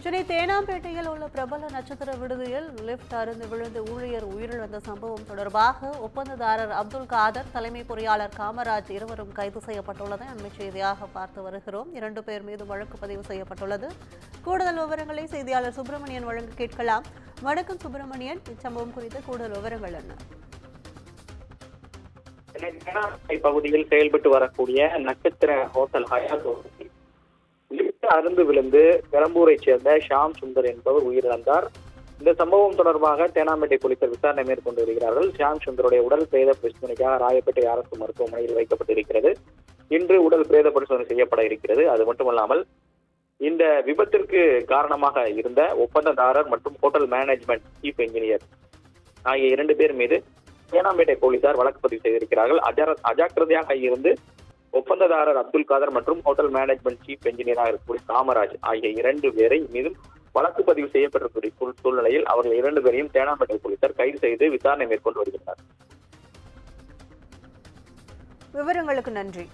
சென்னை தேனாம்பேட்டையில் உள்ள பிரபல நட்சத்திர விடுதியில் லிப்ட் அருந்து விழுந்து ஊழியர் உயிரிழந்த சம்பவம் தொடர்பாக ஒப்பந்ததாரர் அப்துல் காதர், தலைமை பொறியாளர் காமராஜ் இருவரும் கைது செய்யப்பட்டுள்ளதை அண்மை செய்தியாக பார்த்து வருகிறோம். 2 பேர் மீது வழக்கு பதிவு செய்யப்பட்டுள்ளது. கூடுதல் விவரங்களை செய்தியாளர் சுப்பிரமணியன் வழங்க கேட்கலாம். வணக்கம் சுப்பிரமணியன், இச்சம்பவம் குறித்த கூடுதல் விவரங்கள் என்ன? பகுதியில் செயல்பட்டு வரக்கூடிய நட்சத்திர ஹோட்டல் ஹயாத் லிப்ட் அருந்து விழுந்து பெரம்பூரை சேர்ந்த ஷாம் சுந்தர் என்பவர் உயிரிழந்தார். இந்த சம்பவம் தொடர்பாக தேனாம்பேட்டை போலீசார் விசாரணை மேற்கொண்டு வருகிறார்கள். ஷாம் சுந்தருடைய உடல் பிரேத பரிசோதனைக்காக ராயப்பேட்டை அரசு மருத்துவமனையில் வைக்கப்பட்டிருக்கிறது. இன்று உடல் பிரேத பரிசோதனை செய்யப்பட இருக்கிறது. அது மட்டுமல்லாமல் இந்த விபத்திற்கு காரணமாக இருந்த ஒப்பந்ததாரர் மற்றும் ஹோட்டல் மேனேஜ்மெண்ட் சீஃப் என்ஜினியர் ஆகிய 2 பேர் மீது தேனாம்பேட்டை போலீசார் வழக்கு பதிவு செய்திருக்கிறார்கள். அஜாக்கிரதையாக இருந்து ஒப்பந்ததாரர் அப்துல் காதர் மற்றும் ஹோட்டல் மேனேஜ்மெண்ட் சீஃப் என்ஜினியராக இருக்கக்கூடிய காமராஜ் ஆகிய 2 பேரை மீதும் வழக்கு பதிவு செய்யப்பட்டிருக்கூடிய சூழ்நிலையில் அவர்கள் 2 பேரையும் தேனாம்பேட்டை போலீசார் கைது செய்து விசாரணை மேற்கொண்டு வருகின்றனர். விவரங்களுக்கு நன்றி.